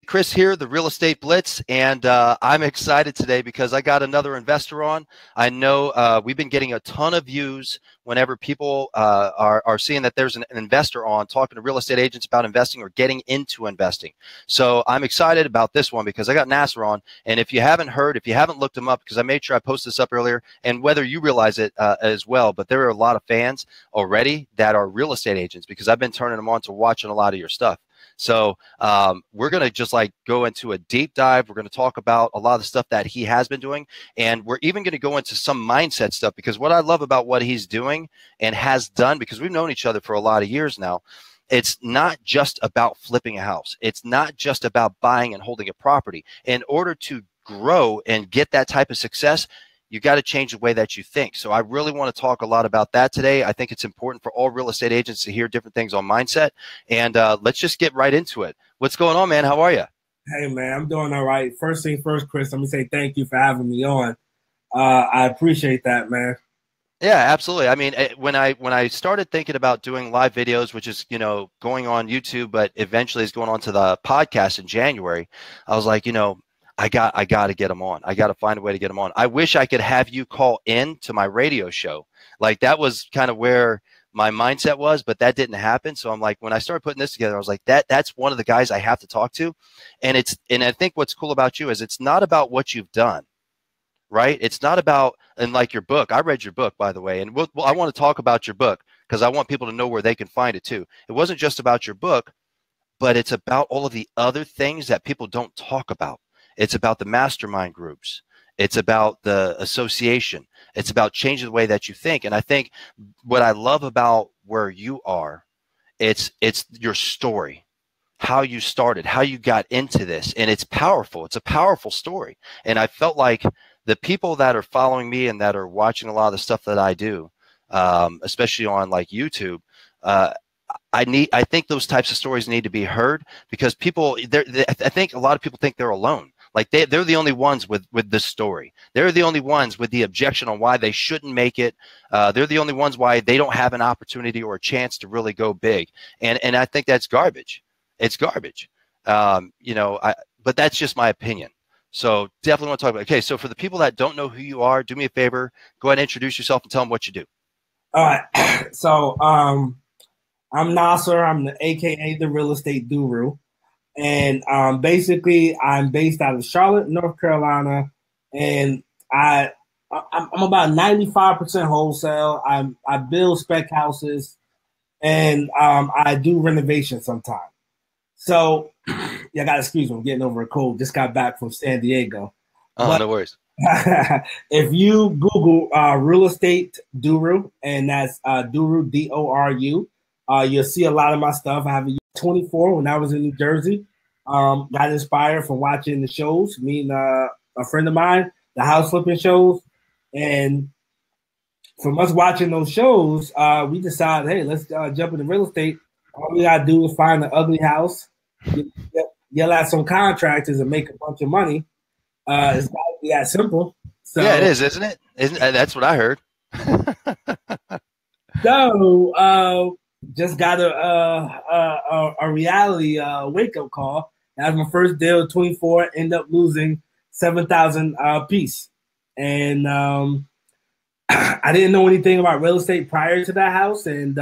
Chris here, the Real Estate Blitz, and I'm excited today because I got another investor on. I know we've been getting a ton of views whenever people are seeing that there's an investor on talking to real estate agents about investing or getting into investing. So I'm excited about this one because I got Nasar on, and if you haven't heard, if you haven't looked him up, because I made sure I posted this up earlier, and whether you realize it as well, but there are a lot of fans already that are real estate agents because I've been turning them on to watching a lot of your stuff. So we're going to just like go into a deep dive. We're going to talk about a lot of the stuff that he has been doing. And we're even going to go into some mindset stuff, because what I love about what he's doing and has done, because we've known each other for a lot of years now, it's not just about flipping a house. It's not just about buying and holding a property. In order to grow and get that type of success, you got to change the way that you think. So I really want to talk a lot about that today. I think it's important for all real estate agents to hear different things on mindset. And let's just get right into it. What's going on, man? How are you? Hey, man, I'm doing all right. First thing first, Chris, let me say thank you for having me on. I appreciate that, man. Yeah, absolutely. I mean, when I started thinking about doing live videos, which is, going on YouTube, but eventually is going on to the podcast in January, I was like, I got to get them on. I got to find a way to get them on. I wish I could have you call in to my radio show. Like, that was kind of where my mindset was, but that didn't happen. So I'm like, when I started putting this together, I was like, that's one of the guys I have to talk to. And I think what's cool about you is it's not about what you've done, right? It's not about, and like your book, I read your book, by the way, and I want to talk about your book because I want people to know where they can find it too. It wasn't just about your book, but it's about all of the other things that people don't talk about. It's about the mastermind groups. It's about the association. It's about changing the way that you think. And I think what I love about where you are, it's your story, how you started, how you got into this. And it's powerful. It's a powerful story. And I felt like the people that are following me and that are watching a lot of the stuff that I do, especially on like YouTube, I think those types of stories need to be heard, because people, I think a lot of people think they're alone. Like they're the only ones with this story. They're the only ones with the objection on why they shouldn't make it. They're the only ones why they don't have an opportunity or a chance to really go big. And I think that's garbage. It's garbage. But that's just my opinion. So definitely want to talk about it. Okay, so for the people that don't know who you are, do me a favor. Go ahead and introduce yourself and tell them what you do. All right. So I'm Nasar. I'm the AKA the Real Estate Guru. And basically, I'm based out of Charlotte, North Carolina, and I'm about 95% wholesale. I build spec houses, and I do renovations sometimes. So, yeah, gotta excuse me, I'm getting over a cold. Just got back from San Diego. Oh, no worries. If you Google Real Estate Guru, and that's Duru, D-O-R-U, you'll see a lot of my stuff. I have a 24 when I was in New Jersey. Got inspired from watching the shows, meeting a friend of mine, the house flipping shows. And from us watching those shows, we decided, hey, let's jump into real estate. All we got to do is find an ugly house, yell at some contractors, and make a bunch of money. It's got to be that simple. So, yeah, it is, isn't it? That's what I heard. So, just got a reality wake-up call. That was my first deal, 24, end up losing $7,000 piece. And I didn't know anything about real estate prior to that house. And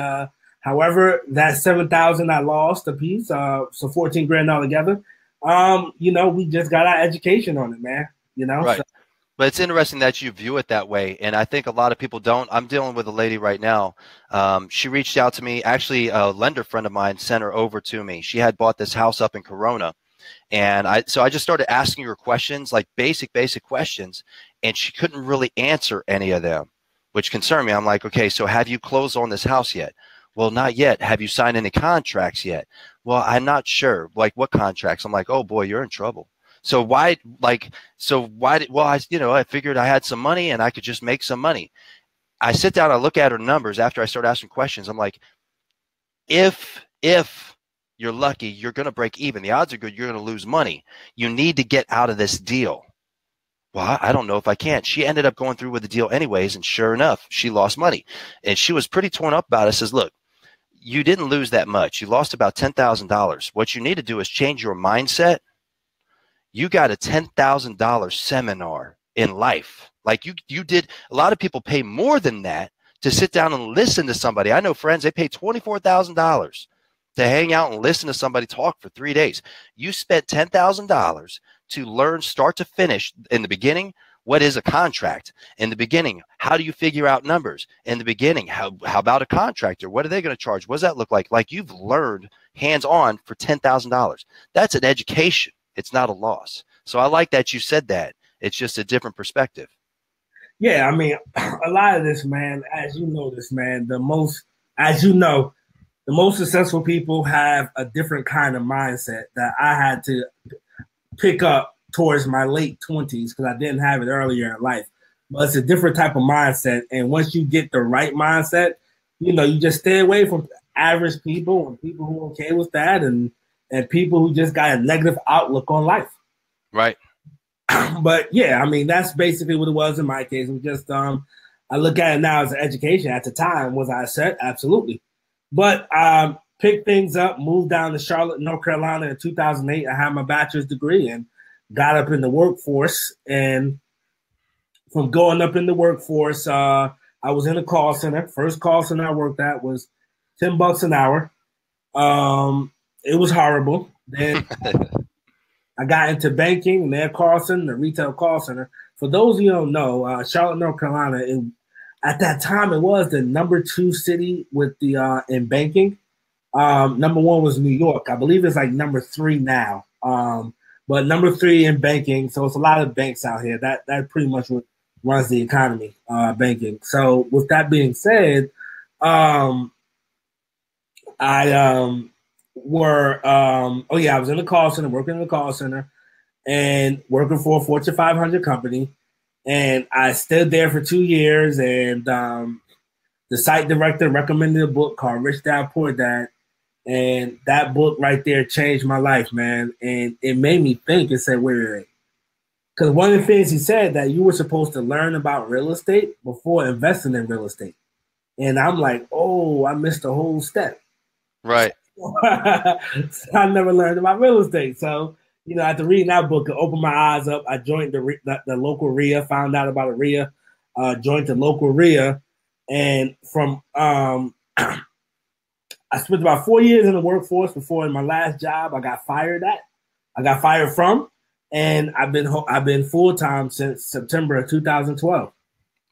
however, that $7,000 I lost a piece, so 14 grand altogether. We just got our education on it, man. Right. So, but it's interesting that you view it that way, and I think a lot of people don't. I'm dealing with a lady right now. She reached out to me. Actually, a lender friend of mine sent her over to me. She had bought this house up in Corona, and I just started asking her questions, like basic questions, and she couldn't really answer any of them, which concerned me. I'm like, okay, so have you closed on this house yet? Well, not yet. Have you signed any contracts yet? Well, I'm not sure. Like, what contracts? I'm like, oh boy, you're in trouble. Well, I figured I had some money and I could just make some money. I sit down, I look at her numbers after I start asking questions. I'm like, if you're lucky, you're going to break even. The odds are good you're going to lose money. You need to get out of this deal. Well, I don't know if I can. She ended up going through with the deal anyways, and sure enough, she lost money. And she was pretty torn up about it. Says, look, you didn't lose that much. You lost about $10,000. What you need to do is change your mindset you got a $10,000 seminar in life. Like you did. A lot of people pay more than that to sit down and listen to somebody. I know friends, they pay $24,000 to hang out and listen to somebody talk for 3 days. You spent $10,000 to learn start to finish. In the beginning, what is a contract? In the beginning, how do you figure out numbers? In the beginning, how about a contractor? What are they going to charge? What does that look like? Like, you've learned hands-on for $10,000. That's an education. It's not a loss. So I like that you said that. It's just a different perspective. Yeah, I mean, a lot of this, man, as you know this, man, the most successful people have a different kind of mindset that I had to pick up towards my late 20s because I didn't have it earlier in life. But it's a different type of mindset. And once you get the right mindset, you know, you just stay away from average people and people who are okay with that and people who just got a negative outlook on life. Right. But yeah, I mean, that's basically what it was in my case. It was just, I look at it now as an education. At the time, was I set? Absolutely. But picked things up, moved down to Charlotte, North Carolina in 2008. I had my bachelor's degree and got up in the workforce. And from going up in the workforce, I was in a call center. First call center I worked at was $10 an hour. It was horrible. Then I got into banking and their call center, the retail call center. For those of you who don't know, Charlotte, North Carolina, at that time, it was the #2 city with the in banking. #1 was New York. I believe it's like #3 now. But #3 in banking. So it's a lot of banks out here. That pretty much what runs the economy, banking. So with that being said, I was in the call center, working in the call center and working for a Fortune 500 company. And I stayed there for 2 years. And the site director recommended a book called Rich Dad Poor Dad. And that book right there changed my life, man. And it made me think and say, wait. Because one of the things he said that you were supposed to learn about real estate before investing in real estate. And I'm like, oh, I missed a whole step. Right. So I never learned about real estate. So, you know, after reading that book, it opened my eyes up. I joined the local RIA, found out about a RIA, joined the local RIA. And from I spent about 4 years in the workforce before in my last job I got fired from. And I've been full-time since September of 2012.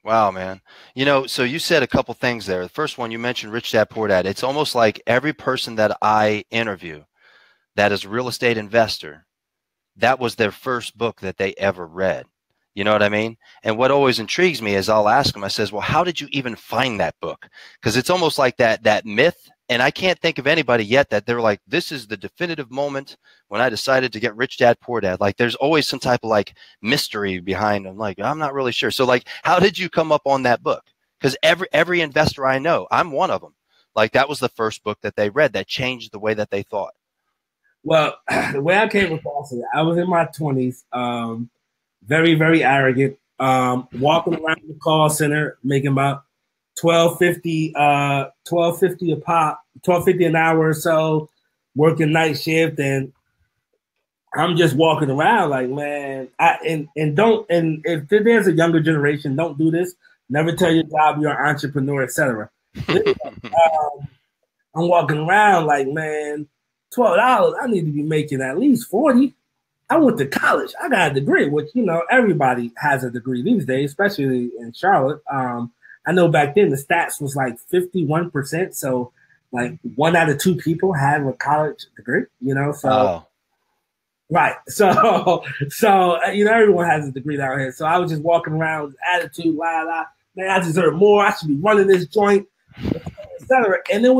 Wow, man. You know, so you said a couple things there. The first one, you mentioned Rich Dad Poor Dad. It's almost like every person that I interview that is a real estate investor, that was their first book that they ever read. You know what I mean? And what always intrigues me is I'll ask them, I says, well, how did you even find that book? Because it's almost like that myth. And I can't think of anybody yet that they're like, this is the definitive moment when I decided to get Rich Dad Poor Dad. Like, there's always some type of like mystery behind them. Like, I'm not really sure. So like, how did you come up on that book? Because every investor I know, I'm one of them. Like, that was the first book that they read that changed the way that they thought. Well, the way I came across it, I was in my 20s, very, very arrogant, walking around the call center, making about $12.50 an hour or so, working night shift, and I'm just walking around like, man, and if there's a younger generation, don't do this. Never tell your job you're an entrepreneur, etc. I'm walking around like, man, $12, I need to be making at least 40. I went to college. I got a degree, which, you know, everybody has a degree these days, especially in Charlotte. I know back then the stats was like 51%. So like 1 out of 2 people have a college degree, you know? So, oh. Right. So, you know, everyone has a degree down here. So I was just walking around with attitude, man, I deserve more. I should be running this joint, etc. And it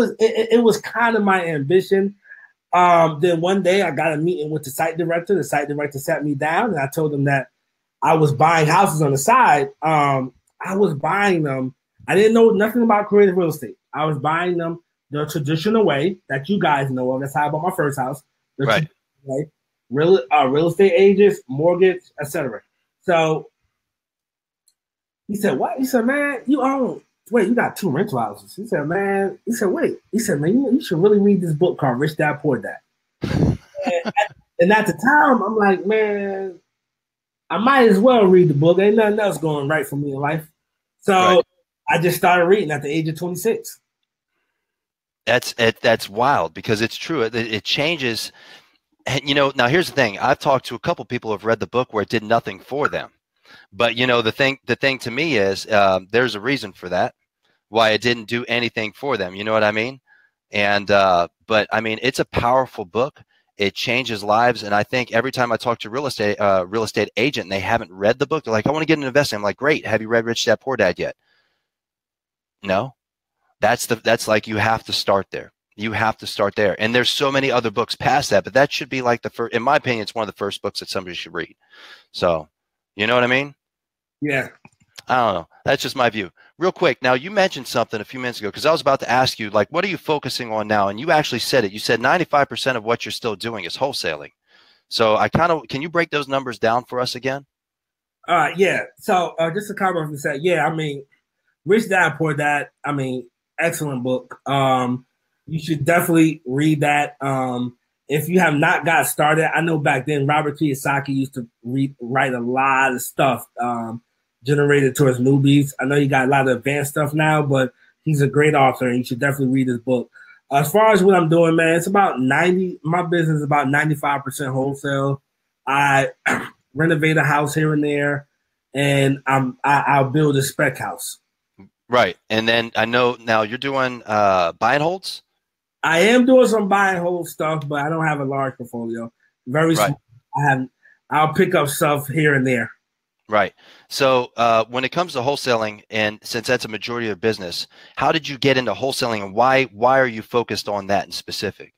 was kind of my ambition. Then one day I got a meeting with the site director. The site director sat me down and I told him that I was buying houses on the side. I was buying them. I didn't know nothing about creative real estate. I was buying them the traditional way that you guys know of. That's how I bought my first house. Right. Way. Real estate agents, mortgage, etc. So he said, what? He said, man, you got 2 rental houses. He said, man, wait. He said, man, you should really read this book called Rich Dad Poor Dad. And at the time, I'm like, man, I might as well read the book. Ain't nothing else going right for me in life. So Right. I just started reading at the age of 26. That's wild because it's true. It changes. And, now here's the thing. I've talked to a couple people who have read the book where it did nothing for them. But, the thing to me is there's a reason for that, why it didn't do anything for them. You know what I mean? And but I mean, it's a powerful book. It changes lives. And I think every time I talk to real estate agent and they haven't read the book, they're like, I want to get into investing. I'm like, great. Have you read Rich Dad Poor Dad yet? No. That's like, you have to start there. You have to start there. And there's so many other books past that, but that should be like the first, in my opinion, it's one of the first books that somebody should read. So, you know what I mean? Yeah. I don't know. That's just my view. Real quick. Now, you mentioned something a few minutes ago, because I was about to ask you, like, what are you focusing on now? And you actually said it. You said 95% of what you're still doing is wholesaling. So can you break those numbers down for us again? Yeah. So just a comment from that. Yeah, I mean, Rich Dad Poor Dad, I mean, excellent book. You should definitely read that. If you have not got started, I know back then Robert Kiyosaki used to write a lot of stuff generated towards newbies. I know you got a lot of advanced stuff now, but he's a great author, and you should definitely read his book. As far as what I'm doing, man, it's about 90. My business is about 95% wholesale. I renovate a house here and there, and I'll build a spec house. Right. And then I know now you're doing buy and holds. I am doing some buy and hold stuff, but I don't have a large portfolio. Very small. I'll pick up stuff here and there. Right. So when it comes to wholesaling, and since that's a majority of business, how did you get into wholesaling, and why are you focused on that in specific?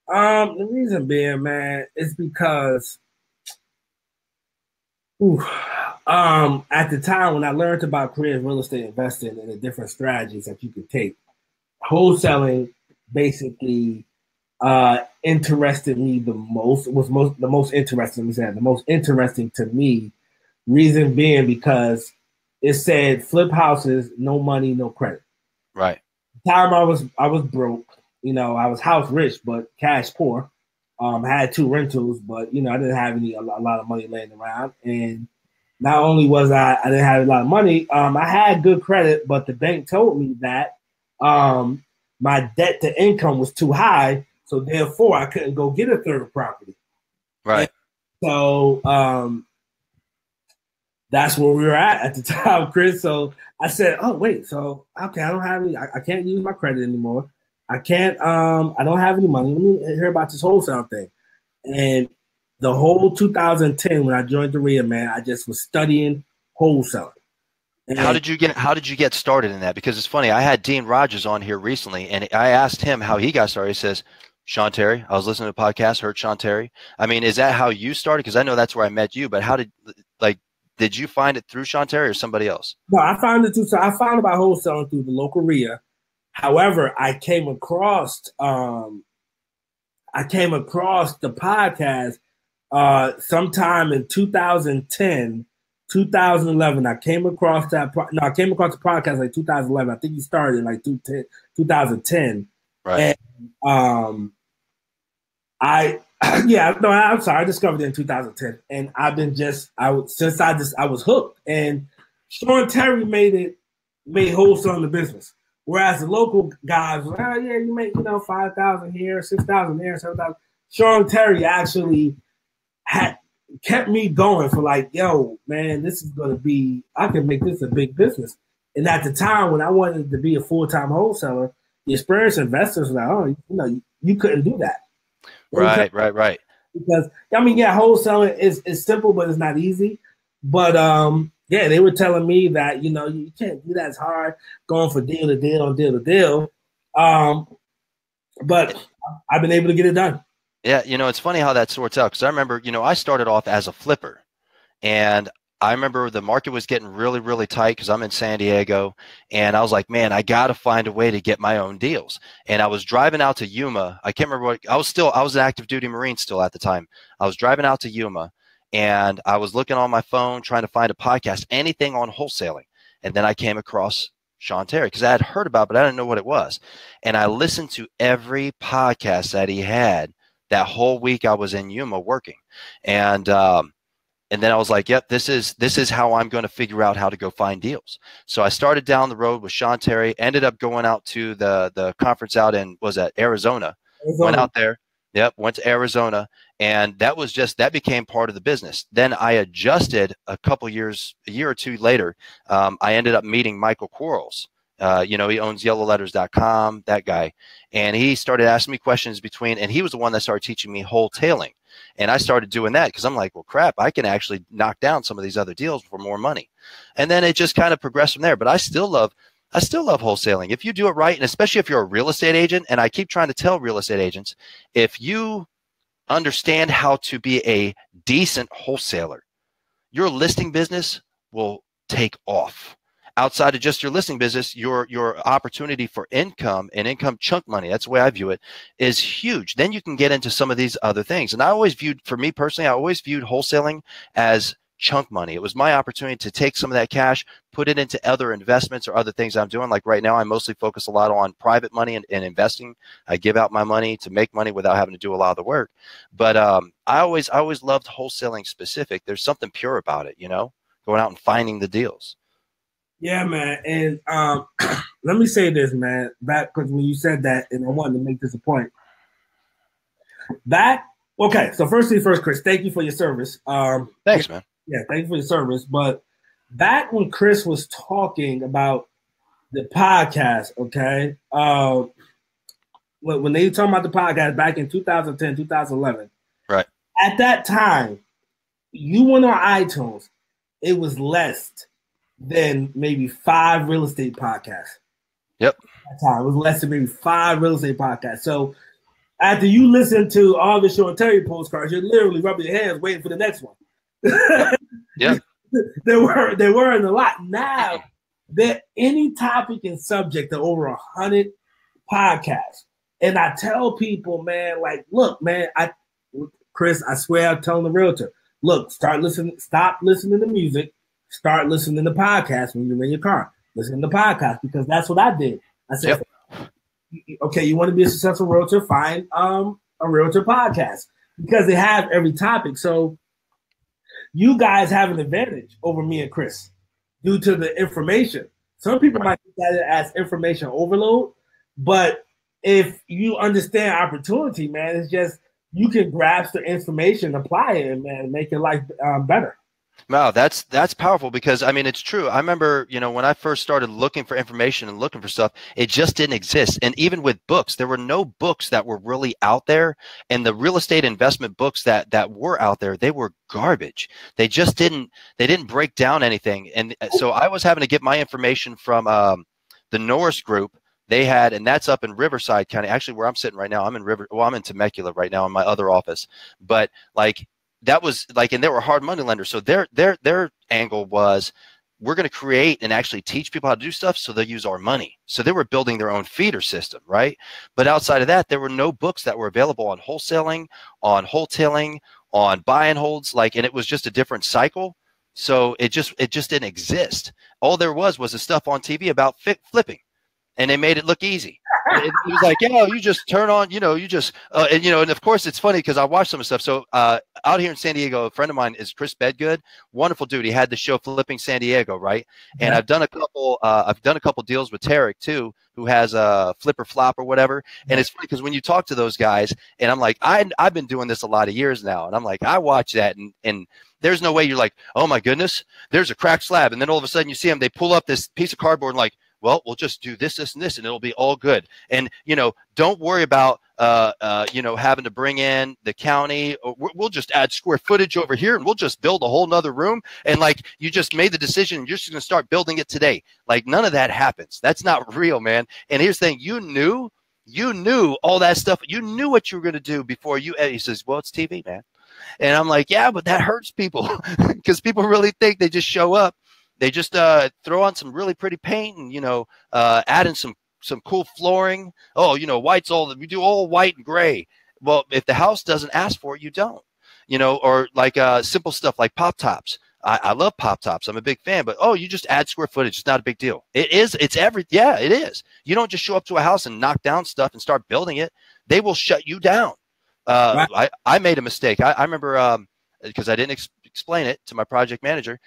The reason being, man, is because at the time when I learned about creative real estate investing and the different strategies that you could take, wholesaling basically interested me the most. It was the most interesting. The most interesting to me. Reason being because it said flip houses, no money, no credit. Right. The time I was broke. I was house rich but cash poor. I had 2 rentals, but I didn't have a lot of money laying around. And not only was I didn't have a lot of money, I had good credit, but the bank told me that my debt to income was too high, so therefore I couldn't go get a third property. Right. And so that's where we were at the time, Chris. So I said, oh wait, so okay, I don't have any. I can't use my credit anymore. I can't. I don't have any money. Let me hear about this wholesale thing. And the whole 2010, when I joined the RIA, man, I just was studying wholesaling. And how did you get started in that? Because it's funny, I had Dean Rogers on here recently, and I asked him how he got started. He says, Sean Terry. I was listening to a podcast, heard Sean Terry. I mean, is that how you started? Because I know that's where I met you, but did you find it through Sean Terry or somebody else? No, I found it too. So I found about wholesaling through the local RIA. However, I came across the podcast sometime in 2010, 2011. I came across the podcast like 2011. I think he started in like 2010. Right. And I'm sorry. I discovered it in 2010, and I've been I was hooked. And Sean Terry made wholesaling the business, whereas the local guys, well, yeah, you make 5,000 here, 6,000 there, 7,000. Sean Terry actually had kept me going for like, yo, man, this is gonna be. I can make this a big business. And at the time when I wanted to be a full-time wholesaler, the experienced investors were like, you couldn't do that. Right. Because wholesaling is simple, but it's not easy. But they were telling me that you can't do that. It's hard going from deal to deal. But I've been able to get it done. Yeah, it's funny how that sorts out, because I remember, I started off as a flipper, and I remember the market was getting really, really tight because I'm in San Diego, and I was like, man, I got to find a way to get my own deals. And I was driving out to Yuma. I can't remember I was an active duty Marine still at the time. I was driving out to Yuma, and I was looking on my phone trying to find a podcast, anything on wholesaling. And then I came across Sean Terry because I had heard about it, but I didn't know what it was. And I listened to every podcast that he had that whole week I was in Yuma working. And then I was like, yep, this is how I'm going to figure out how to go find deals. So I started down the road with Sean Terry, ended up going out to the conference out in, was that Arizona? Went out there. Yep, went to Arizona. And that became part of the business. Then I adjusted a year or two later. I ended up meeting Michael Quarles. He owns yellowletters.com, that guy. And he started asking me questions and he was the one that started teaching me wholetailing. And I started doing that because I'm like, well, crap, I can actually knock down some of these other deals for more money. And then it just kind of progressed from there. But I still love wholesaling. If you do it right, and especially if you're a real estate agent, and I keep trying to tell real estate agents, if you understand how to be a decent wholesaler, your listing business will take off. Outside of just your listing business, your opportunity for income and income chunk money, that's the way I view it, is huge. Then you can get into some of these other things. And for me personally, I always viewed wholesaling as chunk money. It was my opportunity to take some of that cash, put it into other investments or other things I'm doing. Like right now, I mostly focus a lot on private money and investing. I give out my money to make money without having to do a lot of the work. But I always loved wholesaling specific. There's something pure about it, going out and finding the deals. Yeah, man. And let me say this, man. Back, because when you said that, and I wanted to make this a point. Okay, so first things first, Chris, thank you for your service. Thanks, man. Yeah, thank you for your service. But back when Chris was talking about the podcast, okay, when they were talking about the podcast back in 2010, 2011, right? At that time, you went on iTunes, it was less than maybe 5 real estate podcasts. Yep. At that time, it was less than maybe 5 real estate podcasts. So after you listen to all the Sean Terry postcards, you're literally rubbing your hands waiting for the next one. Yeah. There weren't a lot. Now, any topic and subject are over 100 podcasts. And I tell people, man, like, look, man, Chris, I swear I'm telling the realtor, look, stop listening to music. Start listening to podcasts when you're in your car. Listen to podcasts, because that's what I did. I said, okay, you want to be a successful realtor? Find a realtor podcast, because they have every topic. So you guys have an advantage over me and Chris due to the information. Some people might look at it as information overload, but if you understand opportunity, man, it's just you can grasp the information, apply it, and man, make your life better. Wow, that's powerful, because I mean, it's true. I remember, when I first started looking for information and looking for stuff, it just didn't exist. And even with books, there were no books that were really out there. And the real estate investment books that were out there, they were garbage. They didn't break down anything. And so I was having to get my information from the Norris Group. They had, and that's up in Riverside County, actually where I'm sitting right now. I'm in Temecula right now in my other office. But that was and they were hard money lenders. So their angle was, we're going to create and actually teach people how to do stuff so they'll use our money. So they were building their own feeder system, right? But outside of that, there were no books that were available on wholesaling, on wholetailing, on buy and holds, and it was just a different cycle. So it just didn't exist. All there was the stuff on TV about flipping, and they made it look easy. It was like, you just turn on, and of course it's funny because I watched some of the stuff. So out here in San Diego, a friend of mine is Chris Bedgood, wonderful dude. He had the show Flipping San Diego, right? And yeah. I've done a couple deals with Tarek too, who has a Flip or Flop or whatever. And it's funny because when you talk to those guys, and I'm like, I've been doing this a lot of years now, and I'm like, I watch that, and there's no way you're like, oh my goodness, there's a cracked slab, and then all of a sudden you see them, they pull up this piece of cardboard and like, well, we'll just do this, this, and this, and it'll be all good. And, don't worry about, having to bring in the county. We'll just add square footage over here, and we'll just build a whole nother room. And you just made the decision, and you're just going to start building it today. None of that happens. That's not real, man. And here's the thing. You knew all that stuff. You knew what you were going to do before he says, well, it's TV, man. And I'm like, yeah, but that hurts people because people really think they just show up. They just throw on some really pretty paint and, add in some cool flooring. Oh, white's we do all white and gray. Well, if the house doesn't ask for it, you don't, or simple stuff like pop tops. I love pop tops. I'm a big fan, but you just add square footage. It's not a big deal. It is. Yeah, it is. You don't just show up to a house and knock down stuff and start building it. They will shut you down. Right. I made a mistake. I remember because I didn't explain it to my project manager,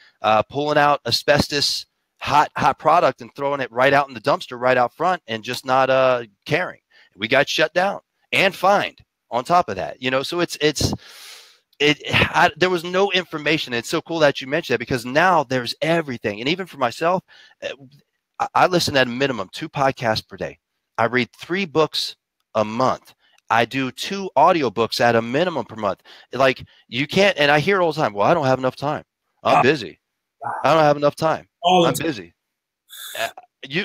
pulling out asbestos hot product and throwing it right out in the dumpster right out front and just not caring. We got shut down and fined on top of that. You know, so there was no information. It's so cool that you mentioned that, because now there's everything. And even for myself, I listen at a minimum 2 podcasts per day. I read 3 books a month. I do 2 audiobooks at a minimum per month. Like, you can't, and I hear it all the time, well, I don't have enough time. I'm busy. I don't have enough time. I'm busy.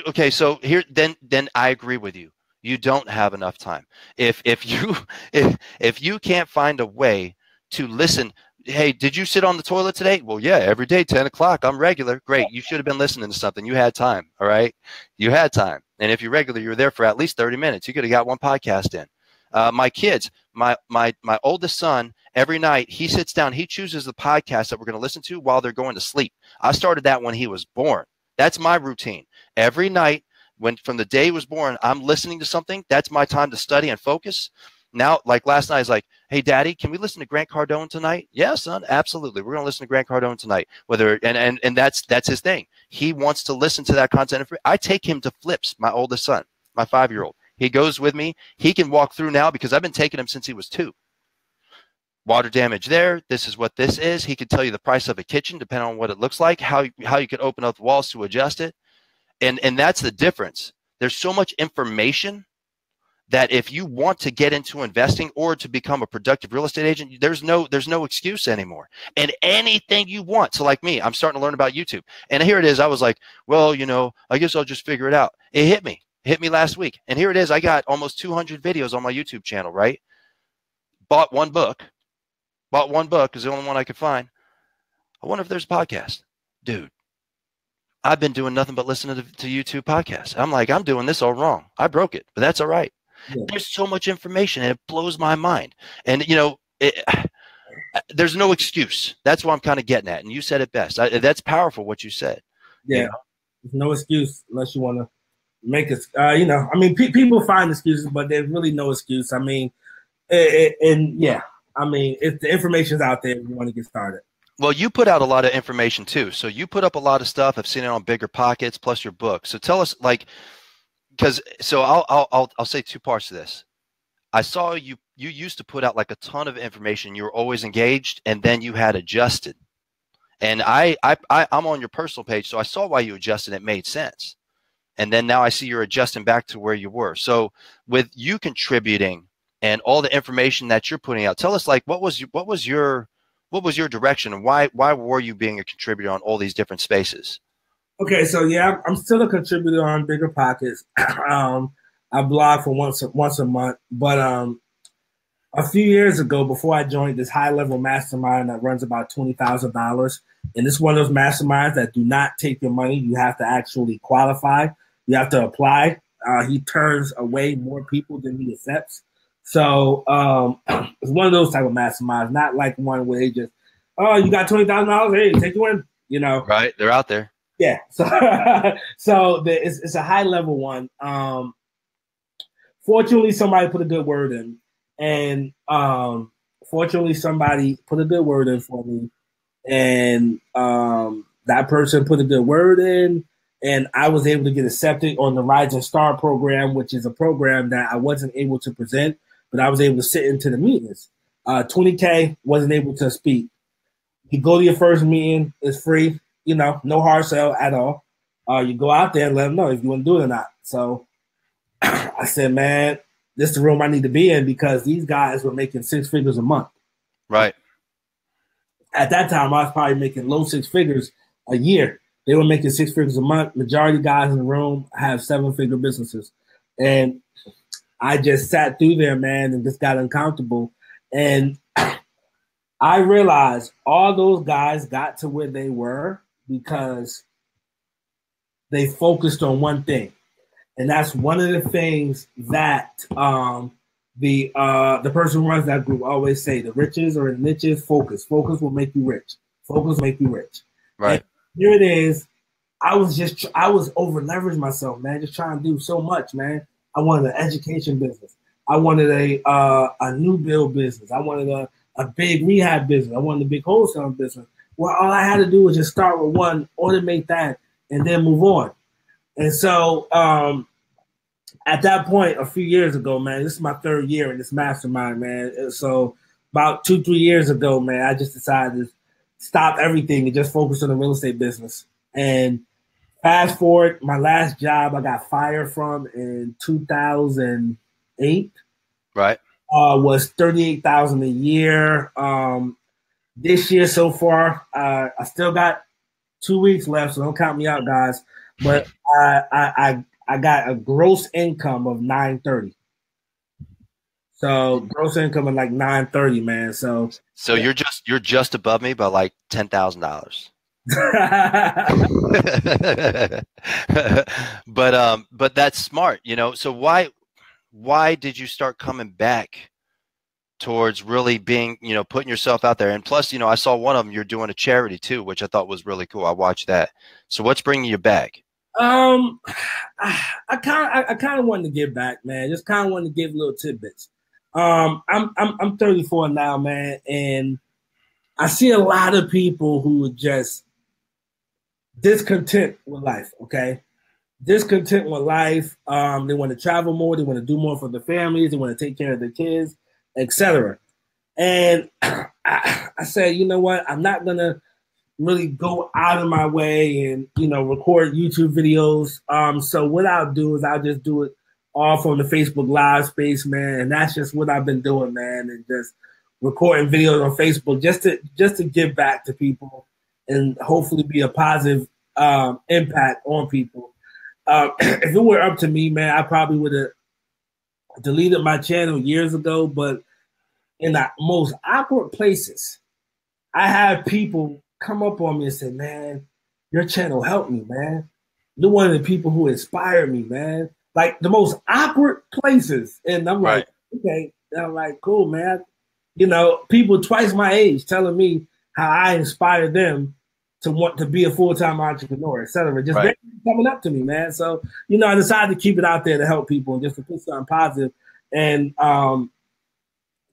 Okay, so here then I agree with you. You don't have enough time. If you can't find a way to listen, hey, did you sit on the toilet today? Well, yeah, every day, 10 o'clock. I'm regular. Great. You should have been listening to something. You had time. All right. You had time. And if you're regular, you were there for at least 30 minutes. You could have got 1 podcast in. My kids, my oldest son, every night he sits down, he chooses the podcast that we're going to listen to while they're going to sleep. I started that when he was born. That's my routine. Every night, from the day he was born, I'm listening to something. That's my time to study and focus. Now, like last night, I was like, hey, Daddy, can we listen to Grant Cardone tonight? Yeah, son, absolutely. We're going to listen to Grant Cardone tonight. And that's his thing. He wants to listen to that content. I take him to Flips, my oldest son, my 5-year-old. He goes with me. He can walk through now because I've been taking him since he was 2. Water damage there. This is what this is. He can tell you the price of a kitchen, depending on what it looks like, how you could open up the walls to adjust it. And that's the difference. There's so much information that if you want to get into investing or to become a productive real estate agent, there's no excuse anymore. And anything you want. So like me, I'm starting to learn about YouTube. And here it is. I was like, well, I guess I'll just figure it out. It hit me last week. And here it is. I got almost 200 videos on my YouTube channel, right? Bought one book is the only one I could find. I wonder if there's a podcast. Dude, I've been doing nothing but listening to YouTube podcasts. I'm like, I'm doing this all wrong. I broke it, but that's all right. Yeah. There's so much information and it blows my mind. And, there's no excuse. That's what I'm kind of getting at. And you said it best. That's powerful what you said. Yeah. There's no excuse unless you want to make it. People find excuses, but there's really no excuse. I mean, if the information's out there, you want to get started. Well, you put out a lot of information too. So you put up a lot of stuff. I've seen it on BiggerPockets plus your book. So tell us, I'll say 2 parts to this. I saw you used to put out like a ton of information. You were always engaged, and then you had adjusted. And I'm on your personal page, so I saw why you adjusted. It made sense. And then now I see you're adjusting back to where you were. So with you contributing and all the information that you're putting out, tell us what was your direction, and why were you being a contributor on all these different spaces? Okay, so yeah, I'm still a contributor on BiggerPockets. I blog for once a month, but a few years ago, before I joined this high-level mastermind that runs about $20,000, and it's one of those masterminds that do not take your money. You have to actually qualify. You have to apply. He turns away more people than he accepts. So it's one of those type of masterminds, not like one where they just, oh, you got $20,000, hey, take you in, Right, they're out there. Yeah, so it's a high level one. Fortunately, somebody put a good word in, and fortunately, somebody put a good word in for me, and that person put a good word in, and I was able to get accepted on the Rising Star program, which is a program that I wasn't able to present, but I was able to sit into the meetings. 20K, wasn't able to speak. You go to your first meeting, it's free. No hard sell at all. You go out there and let them know if you want to do it or not. So I said, man, this is the room I need to be in, because these guys were making 6 figures a month. Right. At that time, I was probably making low 6 figures a year. They were making 6 figures a month. Majority of guys in the room have 7-figure businesses. And I just sat through there, man, and just got uncomfortable. And I realized all those guys got to where they were because they focused on one thing. And that's one of the things that the person who runs that group always say: the riches or the niches, focus. Focus will make you rich. Focus will make you rich. Right. And here it is. I was over leveraged myself, man, just trying to do so much, man. I wanted an education business. I wanted a new build business. I wanted a big rehab business. I wanted a big wholesaling business. Well, all I had to do was just start with one, automate that, and then move on. And so at that point, a few years ago, man, this is my 3rd year in this mastermind, man. So about 2-3 years ago, man, I just decided to stop everything and just focus on the real estate business. And fast forward, my last job I got fired from in 2008. Right. Was $38,000 a year. This year so far, I still got 2 weeks left, so don't count me out, guys. But I got a gross income of $930. So gross income of like $930, man. So yeah. you're just above me by like $10,000. But that's smart, you know. So why did you start coming back towards really being, you know, putting yourself out there? And plus, you know, I saw one of them, you're doing a charity too, which I thought was really cool. I watched that. So what's bringing you back? I kind of wanted to give back, man. Just kind of wanted to give little tidbits. I'm 34 now, man, and I see a lot of people who are just discontent with life. Okay, discontent with life. They want to travel more. They want to do more for their families. They want to take care of their kids, etc. And I said, you know what? I'm not gonna really go out of my way and, you know, record YouTube videos. So what I'll do is I'll just do it all from the Facebook Live space, man. And that's just what I've been doing, man, and just recording videos on Facebook just to give back to people and hopefully be a positive impact on people. If it were up to me, man, I probably would have deleted my channel years ago, but in the most awkward places, I have people come up on me and say, man, your channel helped me, man. You're one of the people who inspired me, man. Like the most awkward places. And I'm like, okay. And I'm like, cool, man. You know, people twice my age telling me how I inspired them to want to be a full-time entrepreneur, et cetera. Just coming up to me, man. So, you know, I decided to keep it out there to help people and just to put something positive and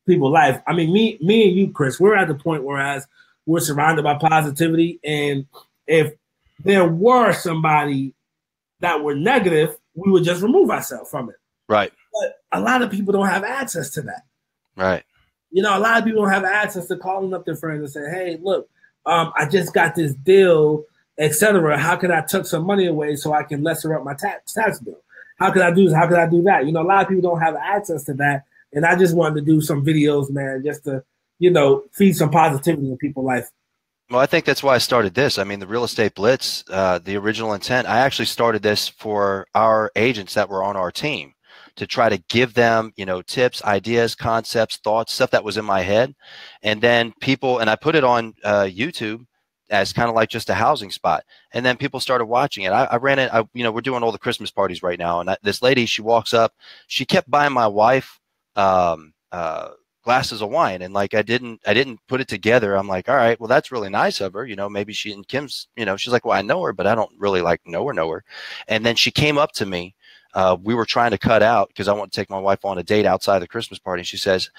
people's life. I mean, me and you, Chris, we're at the point whereas we're surrounded by positivity. And if there were somebody that were negative, we would just remove ourselves from it. Right. But a lot of people don't have access to that. Right. You know, a lot of people don't have access to calling up their friends and saying, hey, look, I just got this deal, etc. How can I tuck some money away so I can lesser up my tax bill? How can I do this? How can I do that? You know, a lot of people don't have access to that. And I just wanted to do some videos, man, just to, you know, feed some positivity in people's life. Well, I think that's why I started this. I mean, the Real Estate Blitz, the original intent, I actually started this for our agents that were on our team to try to give them, you know, tips, ideas, concepts, thoughts, stuff that was in my head. And then people, and I put it on YouTube as kind of like just a housing spot. And then people started watching it. I ran it, you know, we're doing all the Christmas parties right now. And this lady, she walks up, she kept buying my wife glasses of wine, and like I didn't put it together. I'm like, all right, well, that's really nice of her, you know, maybe she and Kim's, you know, she's like, well, I know her, but I don't really like know her. And then she came up to me, we were trying to cut out because I want to take my wife on a date outside the Christmas party, and she says,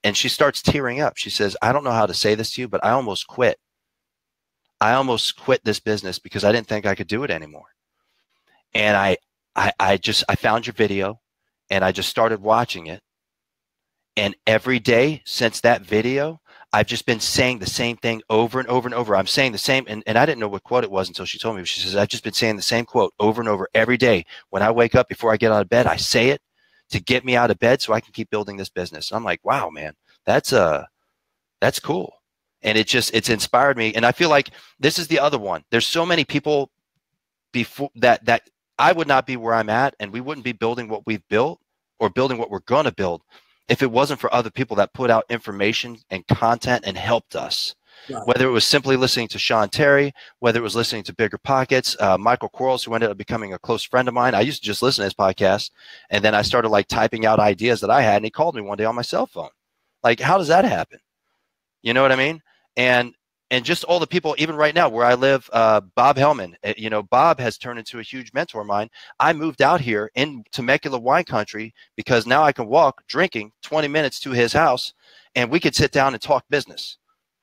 and she starts tearing up, she says, I don't know how to say this to you, but I almost quit this business because I didn't think I could do it anymore. And I found your video and I just started watching it. And every day since that video, I've just been saying the same thing over and over and over. I'm saying the same, and I didn't know what quote it was until she told me. She says, I've just been saying the same quote over and over every day. When I wake up, before I get out of bed, I say it to get me out of bed so I can keep building this business. And I'm like, wow, man, that's cool. And it's inspired me. And I feel like this is the other one. There's so many people before that I would not be where I'm at, and we wouldn't be building what we've built or building what we're going to build if it wasn't for other people that put out information and content and helped us. Right. Whether it was simply listening to Sean Terry, whether it was listening to BiggerPockets, Michael Quarles, who ended up becoming a close friend of mine. I used to just listen to his podcast, and then I started like typing out ideas that I had, and he called me one day on my cell phone. Like, how does that happen? You know what I mean? And and just all the people, even right now where I live, Bob Hellman, you know, Bob has turned into a huge mentor of mine. I moved out here in Temecula wine country because now I can walk drinking 20 minutes to his house and we could sit down and talk business.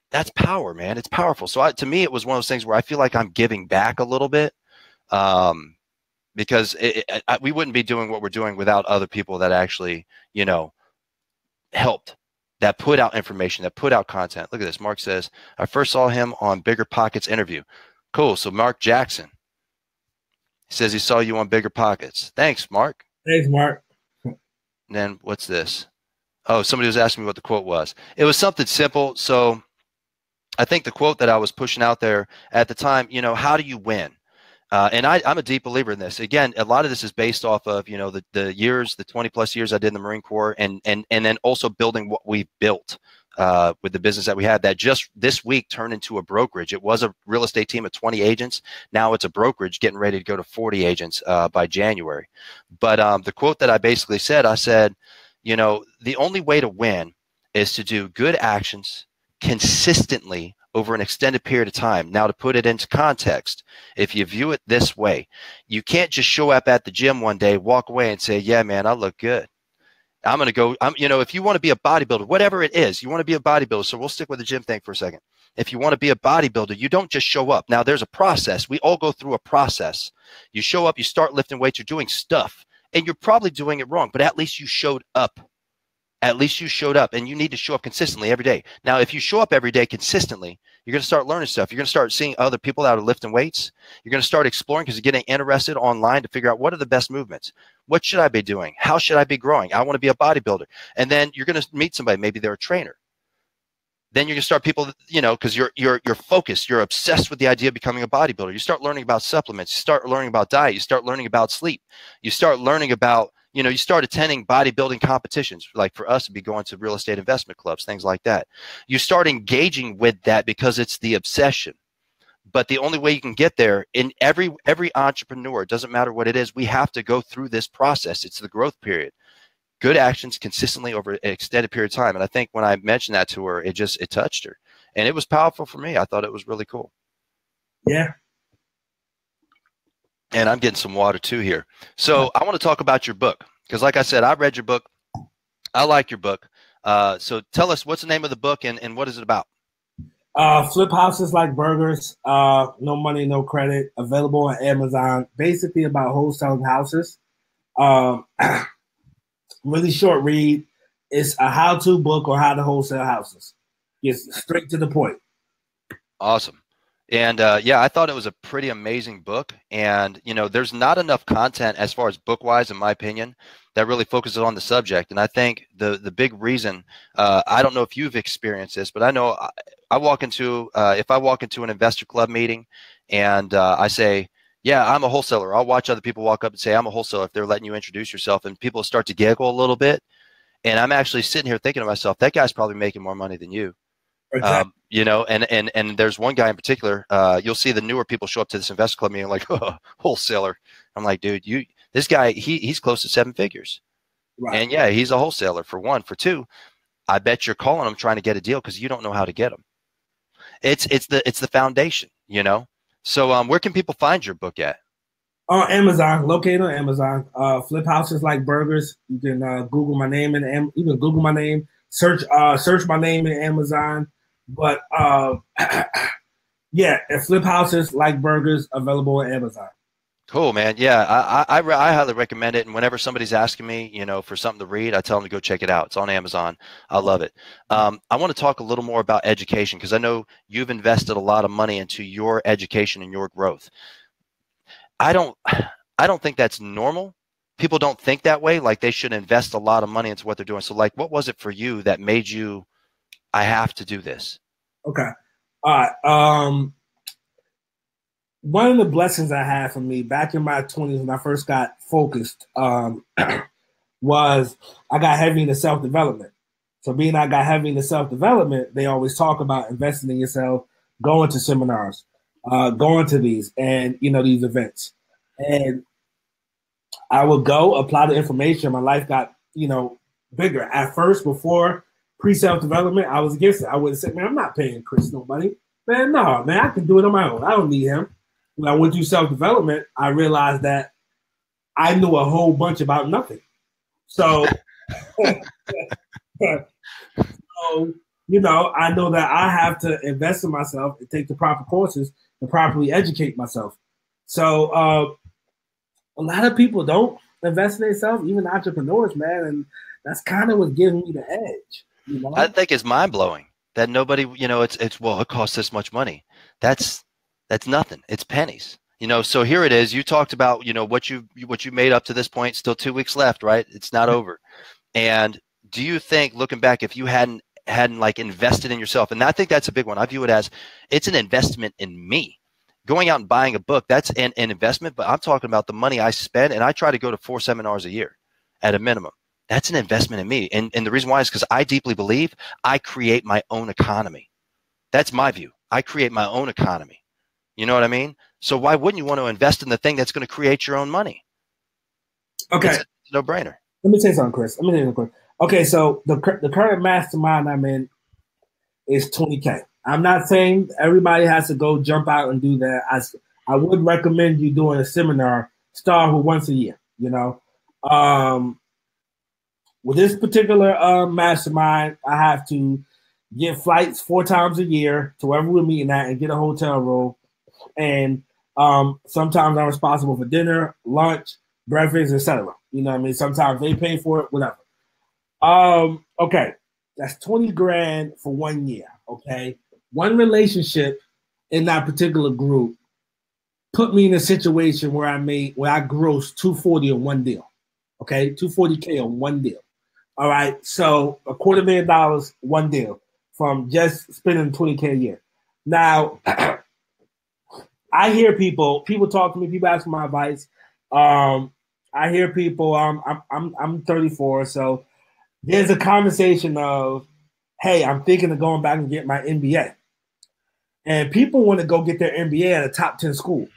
That's power, man. It's powerful. So to me, it was one of those things where I feel like I'm giving back a little bit, because we wouldn't be doing what we're doing without other people that actually, you know, helped, that put out information, that put out content. Look at this. Mark says, I first saw him on BiggerPockets interview. Cool. So Mark Jackson, he says he saw you on BiggerPockets. Thanks, Mark. Thanks, Mark. And then what's this? Oh, somebody was asking me what the quote was. It was something simple. So I think the quote that I was pushing out there at the time, you know, how do you win? And I'm a deep believer in this. Again, a lot of this is based off of, you know, the years, the 20 plus years I did in the Marine Corps, and then also building what we built with the business that we had that just this week turned into a brokerage. It was a real estate team of 20 agents. Now it's a brokerage getting ready to go to 40 agents by January. But the quote that I basically said, I said, you know, the only way to win is to do good actions consistently over an extended period of time. Now, to put it into context, if you view it this way, you can't just show up at the gym one day, walk away and say, yeah, man, I look good. I'm going to go, you know, if you want to be a bodybuilder, whatever it is, you want to be a bodybuilder. So we'll stick with the gym thing for a second. If you want to be a bodybuilder, you don't just show up. Now, there's a process. We all go through a process. You show up, you start lifting weights, you're doing stuff, and you're probably doing it wrong, but at least you showed up. At least you showed up, and you need to show up consistently every day. Now, if you show up every day consistently, you're going to start learning stuff. You're going to start seeing other people that are lifting weights. You're going to start exploring because you're getting interested online to figure out what are the best movements. What should I be doing? How should I be growing? I want to be a bodybuilder. And then you're going to meet somebody. Maybe they're a trainer. Then you're going to start people, you know, because you're focused. You're obsessed with the idea of becoming a bodybuilder. You start learning about supplements. You start learning about diet. You start learning about sleep. You start learning about, you know, you start attending bodybuilding competitions, like for us to be going to real estate investment clubs, things like that. You start engaging with that because it's the obsession. But the only way you can get there, in every entrepreneur, it doesn't matter what it is, we have to go through this process. It's the growth period. Good actions consistently over an extended period of time. And I think when I mentioned that to her, it touched her. And it was powerful for me. I thought it was really cool. Yeah. And I'm getting some water too here. So I want to talk about your book because, like I said, I read your book. I like your book. So tell us, what's the name of the book and what is it about? Flip houses like burgers. No money, no credit. Available on Amazon. Basically about wholesaling houses. Really short read. It's a how-to book on how to wholesale houses. It's straight to the point. Awesome. And yeah, I thought it was a pretty amazing book. And, you know, there's not enough content as far as book-wise, in my opinion, that really focuses on the subject. And I think the big reason, I don't know if you've experienced this, but I know I walk into, if I walk into an investor club meeting and I say, yeah, I'm a wholesaler. I'll watch other people walk up and say, I'm a wholesaler if they're letting you introduce yourself. And people start to giggle a little bit. And I'm actually sitting here thinking to myself, that guy's probably making more money than you. Exactly. You know, and there's one guy in particular, you'll see the newer people show up to this investor club meeting like, oh, wholesaler. I'm like, dude, this guy, he's close to 7 figures. Right. And yeah, he's a wholesaler for one. For two, I bet you're calling him trying to get a deal because you don't know how to get them. It's the foundation, you know? So where can people find your book at? On Amazon, located on Amazon. Flip houses like burgers. You can Google my name and you can Google my name, search my name in Amazon. But yeah, and flip houses like burgers available on Amazon. Cool, man. Yeah, I highly recommend it. And whenever somebody's asking me, you know, for something to read, I tell them to go check it out. It's on Amazon. I love it. I want to talk a little more about education because I know you've invested a lot of money into your education and your growth. I don't think that's normal. People don't think that way. Like they should invest a lot of money into what they're doing. So like, what was it for you that made you, I have to do this? Okay. All right. One of the blessings I had from me back in my 20s when I first got focused was I got heavy into self-development. So being I got heavy into self-development, they always talk about investing in yourself, going to seminars, going to these and, you know, these events. And I would go apply the information. My life got, you know, bigger. At first, before pre-self-development, I was against it. I would have said, man, I'm not paying Chris no money. Man, no, man, I can do it on my own. I don't need him. When I went through self-development, I realized that I knew a whole bunch about nothing. So, so, I know that I have to invest in myself and take the proper courses to properly educate myself. So a lot of people don't invest in themselves, even entrepreneurs, man, and that's kind of what's giving me the edge. I think it's mind blowing that nobody, it costs this much money. That's nothing. It's pennies. So here it is. You talked about, what you made up to this point. Still 2 weeks left, right? It's not over. And do you think, looking back, if you hadn't like invested in yourself, and I think that's a big one. I view it as it's an investment in me. Going out and buying a book, that's an investment, but I'm talking about the money I spend, and I try to go to 4 seminars a year at a minimum. That's an investment in me. And the reason why is because I deeply believe I create my own economy. That's my view. I create my own economy. You know what I mean? So why wouldn't you want to invest in the thing that's going to create your own money? Okay. It's a no-brainer. Let me say something, Chris. Okay, so the current mastermind I'm in is $20K. I'm not saying everybody has to go jump out and do that. I would recommend you doing a seminar, start with once a year, With this particular mastermind, I have to get flights 4 times a year to wherever we're meeting at and get a hotel room. And sometimes I'm responsible for dinner, lunch, breakfast, etc. You know what I mean? Sometimes they pay for it, whatever. Okay, that's 20 grand for 1 year. Okay, one relationship in that particular group put me in a situation where I grossed 240 on one deal. Okay, 240K on one deal. All right, so $250,000 one deal from just spending 20K a year. Now, I hear people talk to me, people ask for my advice. I hear people. I'm 34, so there's a conversation of, hey, I'm thinking of going back and get my MBA, and people want to go get their MBA at a top 10 school,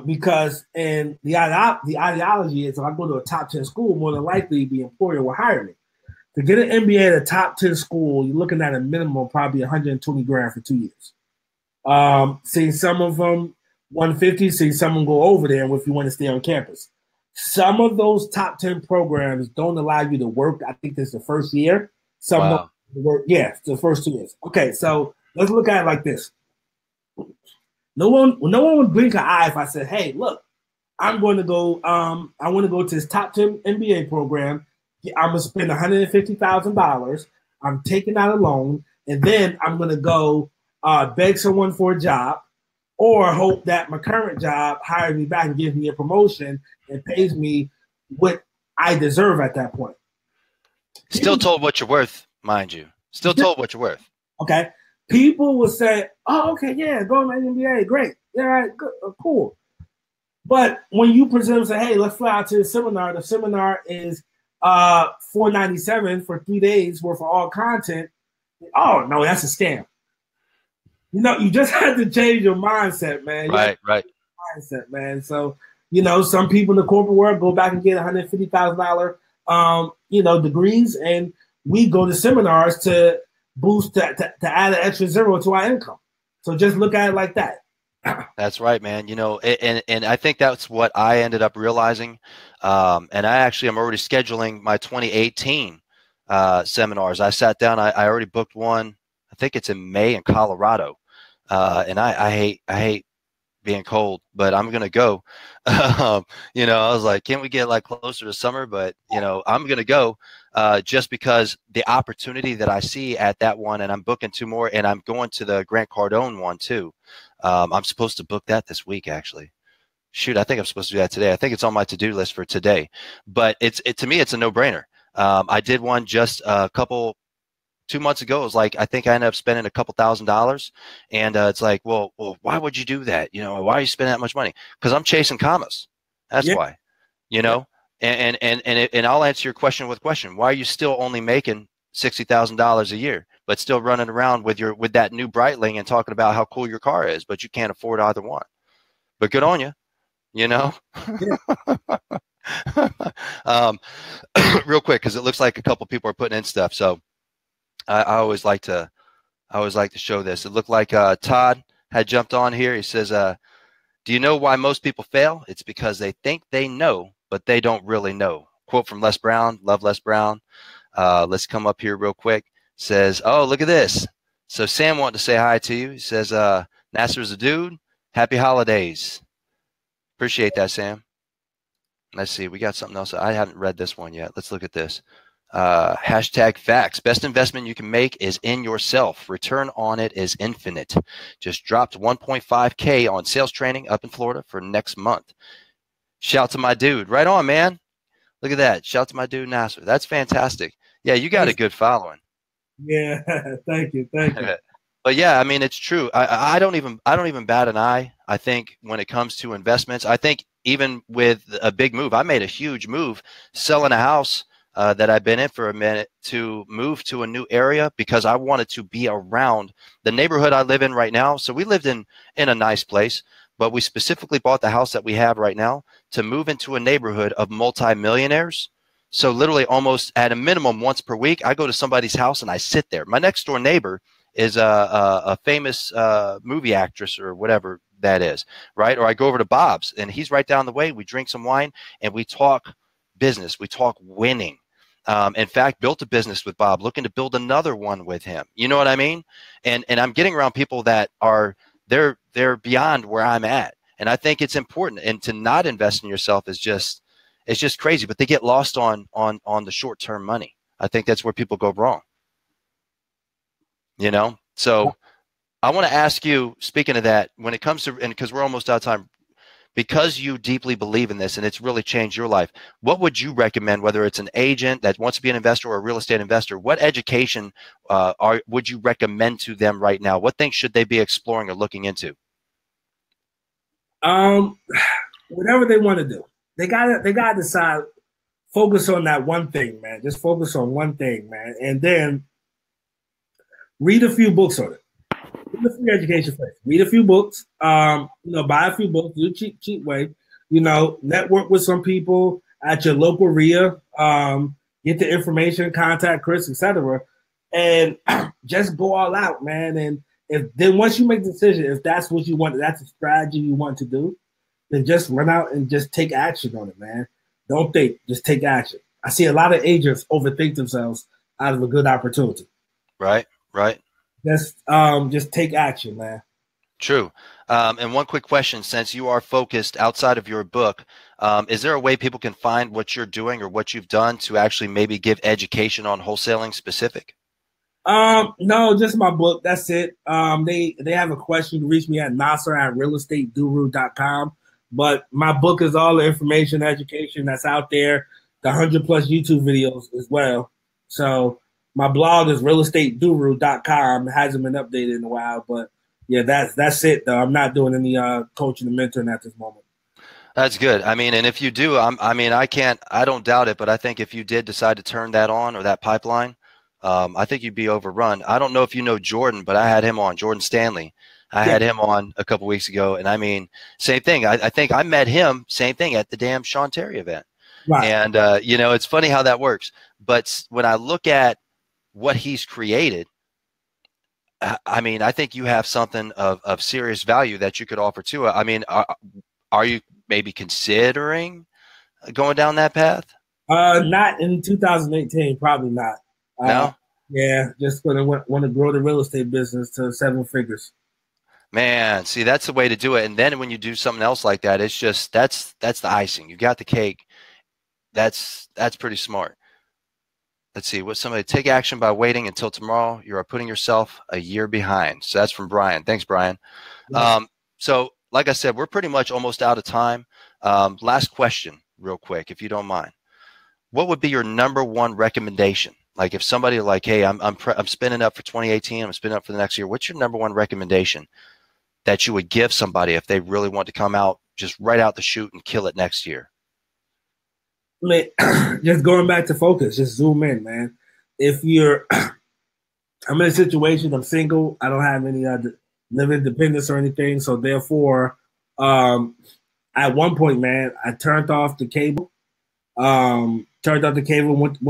because the ideology is if I go to a top 10 school, more than likely the employer will hire me. To get an MBA at a top 10 school, you're looking at a minimum of probably 120 grand for 2 years. Seen some of them 150, seen some of them go over there if you want to stay on campus. Some of those top 10 programs don't allow you to work. I think this is the first year. Some don't work. Yeah, the first 2 years. Okay, so let's look at it like this. No one would blink an eye if I said, hey, look, I'm going to go, I want to go to this top 10 MBA program. I'm going to spend $150,000. I'm taking out a loan, and then I'm going to go beg someone for a job, or hope that my current job hires me back and gives me a promotion and pays me what I deserve at that point. Still told what you're worth, mind you. Still told what you're worth. Okay. People will say, oh, okay, yeah, go to my MBA, great. Yeah, all right, good, cool. But when you present and say, hey, let's fly out to the seminar is $497 for 3 days worth of all content. Oh, no, that's a scam. You just have to change your mindset, man. Right. Mindset, man. So, some people in the corporate world go back and get $150,000, degrees, and we go to seminars to boost to add an extra zero to our income. So just look at it like that. That's right, man. And I think that's what I ended up realizing. And I'm already scheduling my 2018 seminars. I sat down. I already booked one. I think it's in May in Colorado. And I hate being cold, but I'm going to go. I was like, can't we get like closer to summer? But, I'm going to go just because the opportunity that I see at that one, and I'm booking 2 more, and I'm going to the Grant Cardone one too. I'm supposed to book that this week, actually. Shoot, I think I'm supposed to do that today. I think it's on my to-do list for today, but to me, it's a no-brainer. I did one just 2 months ago. It was like, I think I ended up spending a couple $1,000, and it's like, well, why would you do that? Why are you spending that much money? Because I'm chasing commas. That's why, and I'll answer your question with a question. Why are you still only making $60,000 a year, but still running around with that new Breitling and talking about how cool your car is, but you can't afford either one? But good on you, real quick, because it looks like a couple people are putting in stuff. So I always like to I always like to show this. It looked like Todd had jumped on here. He says, do you know why most people fail? It's because they think they know, but they don't really know. Quote from Les Brown. Love Les Brown. Let's come up here real quick. Says, oh, look at this. So Sam wanted to say hi to you. He says, Nasar's a dude. Happy holidays. Appreciate that, Sam. Let's see. We got something else. I haven't read this one yet. Let's look at this. Hashtag facts. Best investment you can make is in yourself. Return on it is infinite. Just dropped 1.5K on sales training up in Florida for next month. Shout to my dude. Right on, man. Look at that. Shout to my dude, Nasar. That's fantastic. Yeah, you got a good following. Yeah, thank you. But yeah, I mean, it's true. I don't even bat an eye. I think when it comes to investments, I think even with a big move, I made a huge move selling a house that I've been in for a minute to move to a new area because I wanted to be around the neighborhood I live in right now. So we lived in a nice place, but we specifically bought the house that we have right now to move into a neighborhood of multimillionaires. So literally almost at a minimum once per week, I go to somebody's house and I sit there. My next door neighbor is a famous movie actress or whatever that is, right? Or I go over to Bob's and he's right down the way. We drink some wine and we talk business. We talk winning. In fact, built a business with Bob, looking to build another one with him. You know what I mean? And I'm getting around people that are they're beyond where I'm at. And I think it's important. And to not invest in yourself is just crazy. But they get lost on the short term money. I think that's where people go wrong. You know? So I want to ask you, speaking of that, when it comes to, and because we're almost out of time, because you deeply believe in this and it's really changed your life, what would you recommend, whether it's an agent that wants to be an investor or a real estate investor, what education would you recommend to them right now? What things should they be exploring or looking into? Whatever they want to do. They gotta decide, focus on that one thing, man. Just focus on one thing, man. And then read a few books on it. Read a free education first. Read a few books. Buy a few books. Do it cheap way. Network with some people at your local RIA. Get the information, contact Chris, etc. And just go all out, man. And then once you make the decision, if that's what you want, that's a strategy you want to do, then just run out and just take action on it, man. Don't think, just take action. I see a lot of agents overthink themselves out of a good opportunity. Right. Just take action, man. True. And one quick question, since you are focused outside of your book, is there a way people can find what you're doing or what you've done to actually maybe give education on wholesaling specific? No, just my book. That's it. They have a question. You can reach me at Nasar@realestateguru.com. But my book is all the information, education that's out there, the 100+ YouTube videos as well. So my blog is realestateguru.com. It hasn't been updated in a while, but yeah, that's it though. I'm not doing any coaching and mentoring at this moment. That's good. I mean, and if you do, I don't doubt it, but I think if you did decide to turn that on or that pipeline, I think you'd be overrun. I don't know if you know Jordan, but I had him on, Jordan Stanley. I had him on a couple weeks ago, and I mean, same thing. I think I met him, same thing, at the damn Sean Terry event. Right. And, it's funny how that works. But when I look at what he's created, I mean, I think you have something of serious value that you could offer to it. I mean, are you maybe considering going down that path? Not in 2018, probably not. No? Yeah, just want to grow the real estate business to 7 figures. Man, see, that's the way to do it. And then when you do something else like that, it's just that's the icing. You got the cake. That's pretty smart. Let's see. What somebody take action by waiting until tomorrow. You are putting yourself a year behind. So that's from Brian. Thanks, Brian. Yes. So like I said, we're pretty much almost out of time. Last question, real quick, if you don't mind. What would be your #1 recommendation? Like if somebody like, hey, I'm spinning up for 2018. I'm spinning up for the next year. What's your #1 recommendation that you would give somebody if they really want to come out just right out the chute and kill it next year? Just going back to focus, just zoom in, man. If I'm in a situation, I'm single, I don't have any living dependents or anything, so therefore, at one point, man, I turned off the cable, went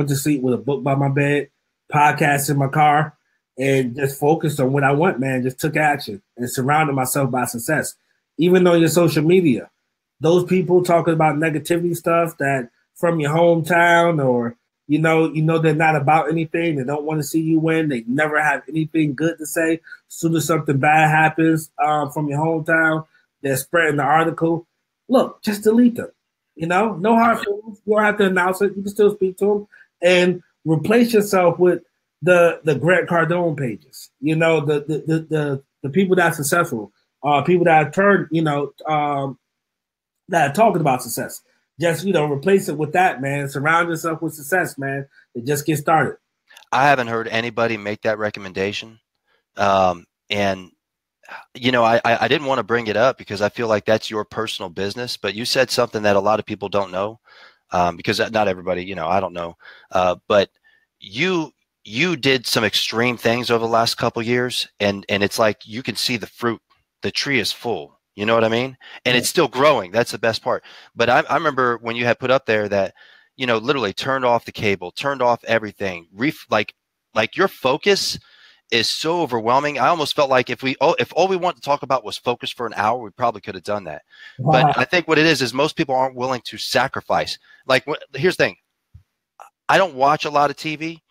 to sleep with a book by my bed, podcast in my car, and just focused on what I want, man. Just took action and surrounded myself by success. Even on your social media, those people talking about negativity stuff that from your hometown, or they're not about anything. They don't want to see you win. They never have anything good to say. As soon as something bad happens from your hometown, they're spreading the article. Look, just delete them. No hard feelings. You don't have to announce it. You can still speak to them and replace yourself with the Grant Cardone pages. The people that are successful, people that have turned, that are talking about success. Just, replace it with that, man. Surround yourself with success, man. And just get started. I haven't heard anybody make that recommendation. And, I didn't want to bring it up because I feel like that's your personal business, but you said something that a lot of people don't know, because not everybody, I don't know. But you did some extreme things over the last couple of years, and it's like you can see the fruit. The tree is full. You know what I mean? And it's still growing. That's the best part. But I remember when you had put up there that, literally turned off the cable, turned off everything. Like your focus is so overwhelming. I almost felt like if all we want to talk about was focus for an hour, we probably could have done that. Wow. But I think what it is most people aren't willing to sacrifice. Like, here's the thing. I don't watch a lot of TV.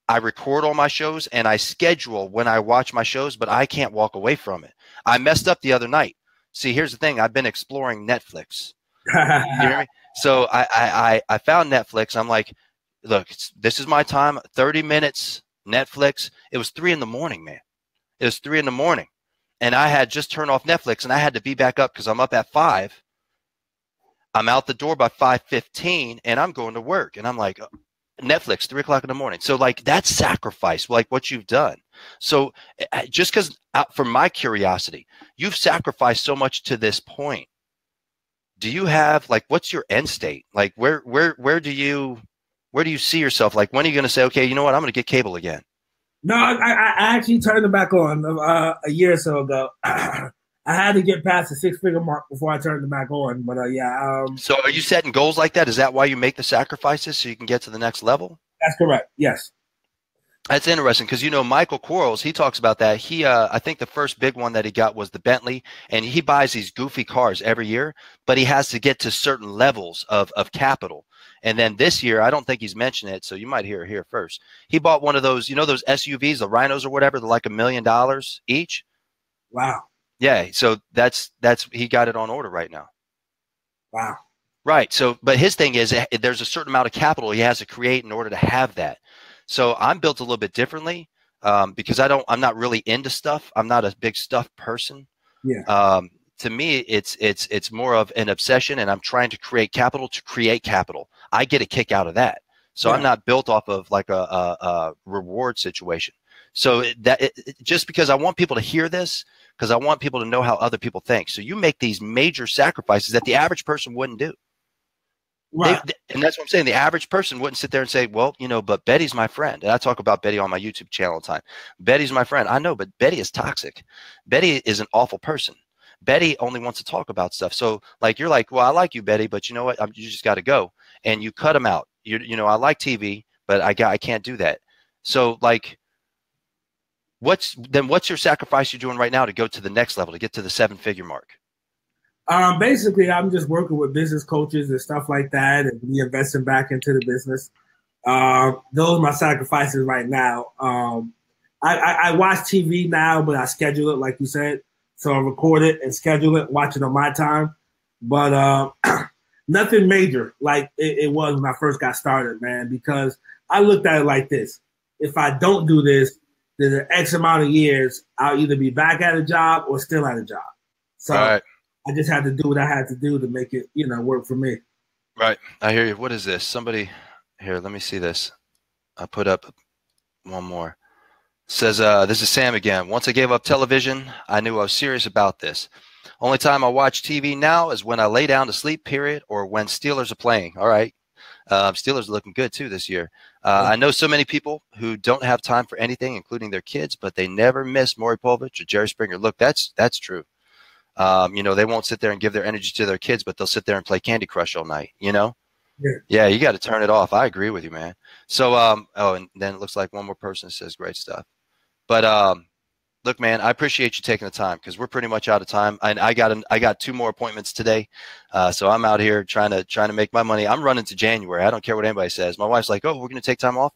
I record all my shows and I schedule when I watch my shows, but I can't walk away from it. I messed up the other night. See, here's the thing. I've been exploring Netflix. You hear me? So I found Netflix. I'm like, look, this is my time. 30 minutes Netflix. It was 3 a.m, man. It was 3 a.m, and I had just turned off Netflix, and I had to be back up because I'm up at 5. I'm out the door by 5:15, and I'm going to work. And I'm like, Netflix, 3 a.m. So like that's sacrifice, like what you've done. So just because from my curiosity, you've sacrificed so much to this point. Do you have what's your end state? Like where do you see yourself? Like when are you going to say, okay, you know what? I'm going to get cable again. No, I actually turned it back on a year or so ago. I had to get past the 6-figure mark before I turned it back on. But So are you setting goals like that? Is that why you make the sacrifices so you can get to the next level? That's correct. Yes. That's interesting because, Michael Quarles, he talks about that. He, I think the first big one that he got was the Bentley, and he buys these goofy cars every year, but he has to get to certain levels of capital. And then this year, I don't think he's mentioned it, so you might hear it here first. He bought one of those, those SUVs, the Rhinos or whatever, they're like $1 million each. Wow. Yeah, so that's he got it on order right now. Wow. Right. So, but his thing is there's a certain amount of capital he has to create in order to have that. So I'm built a little bit differently because I'm not really into stuff. I'm not a big stuff person. Yeah. To me, it's more of an obsession, and I'm trying to create capital to create capital. I get a kick out of that. So I'm not built off of like a reward situation. So just because I want people to hear this, because I want people to know how other people think. So you make these major sacrifices that the average person wouldn't do. Right. And that's what I'm saying. The average person wouldn't sit there and say, well, but Betty's my friend. And I talk about Betty on my YouTube channel all the time. Betty's my friend. I know, but Betty is toxic. Betty is an awful person. Betty only wants to talk about stuff. So you're like, well, I like you, Betty, but you know what? You just got to go. And you cut them out. I like TV, but I can't do that. So what's your sacrifice you're doing right now to go to the next level, to get to the 7-figure mark? Basically, I'm just working with business coaches and stuff like that, and reinvesting back into the business. Those are my sacrifices right now. I watch TV now, but I schedule it, like you said. So I record it and schedule it, watch it on my time. But nothing major like it was when I first got started, man, because I looked at it like this. If I don't do this, then in X amount of years, I'll either be back at a job or still at a job. So right. I just had to do what I had to do to make it, work for me. Right. I hear you. What is this? Somebody here, let me see this. I put up one more. It says, this is Sam again. Once I gave up television, I knew I was serious about this. Only time I watch TV now is when I lay down to sleep, period, or when Steelers are playing. All right. Steelers are looking good, too, this year. I know so many people who don't have time for anything, including their kids, but they never miss Maury Povich or Jerry Springer. Look, that's true. They won't sit there and give their energy to their kids, but they'll sit there and play Candy Crush all night, Yeah. Yeah, you got to turn it off. I agree with you, man. So, oh, and then it looks like one more person says great stuff. But look, man, I appreciate you taking the time because we're pretty much out of time. And I got 2 more appointments today, so I'm out here trying to make my money. I'm running to January. I don't care what anybody says. My wife's like, "Oh, we're going to take time off."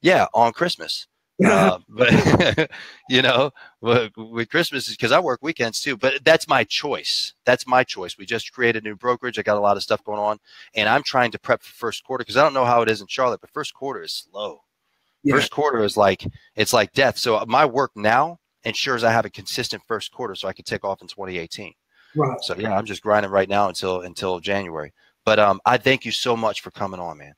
Yeah, on Christmas. But you know, with Christmas, because I work weekends too. But that's my choice. That's my choice. We just created a new brokerage. I got a lot of stuff going on, and I'm trying to prep for first quarter because I don't know how it is in Charlotte, but first quarter is slow. Yeah. First quarter is like it's like death. So my work now ensures I have a consistent first quarter, so I can take off in 2018. Right. So yeah, I'm just grinding right now until January. But I thank you so much for coming on, man.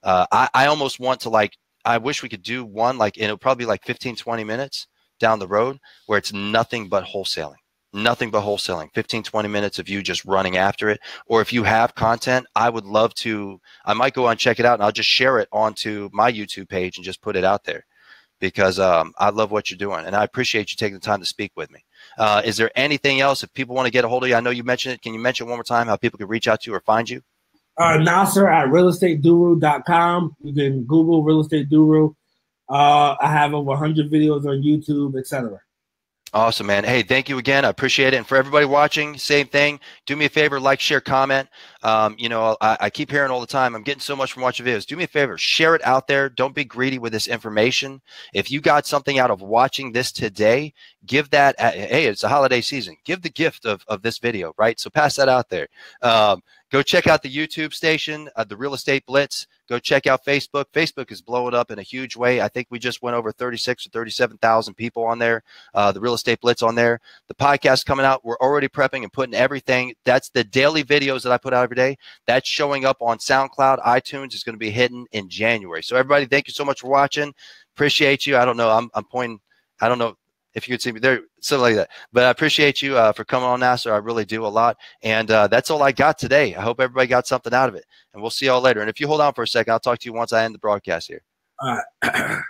I almost want to like. I wish we could do one like it'll probably be like 15, 20 minutes down the road where it's nothing but wholesaling. Nothing but wholesaling. 15, 20 minutes of you just running after it. Or if you have content, I would love to. I might go and check it out and I'll just share it onto my YouTube page and just put it out there because I love what you're doing and I appreciate you taking the time to speak with me. Is there anything else if people want to get a hold of you? I know you mentioned it. Can you mention one more time how people can reach out to you or find you? Nasar at realestateduru.com. You can Google real estate guru. I have over 100 videos on YouTube, etc. Awesome, man. Hey, thank you again. I appreciate it. And for everybody watching, same thing. Do me a favor, like, share, comment. You know, I keep hearing all the time, I'm getting so much from watching videos. Do me a favor, share it out there. Don't be greedy with this information. If you got something out of watching this today, give that, hey, it's a holiday season. Give the gift of this video, right? So pass that out there. Go check out the YouTube station, the Real Estate Blitz. Go check out Facebook. Facebook is blowing up in a huge way. I think we just went over 36 or 37,000 people on there. The Real Estate Blitz on there. The podcast coming out. We're already prepping and putting everything. That's the daily videos that I put out every day. That's showing up on SoundCloud. iTunes is going to be hitting in January. So everybody, thank you so much for watching. Appreciate you. I don't know. I'm pointing. I don't know if you could see me there, something like that. But I appreciate you for coming on, Nasar. I really do a lot. And that's all I got today. I hope everybody got something out of it. And we'll see y'all later. And if you hold on for a second, I'll talk to you once I end the broadcast here. All right.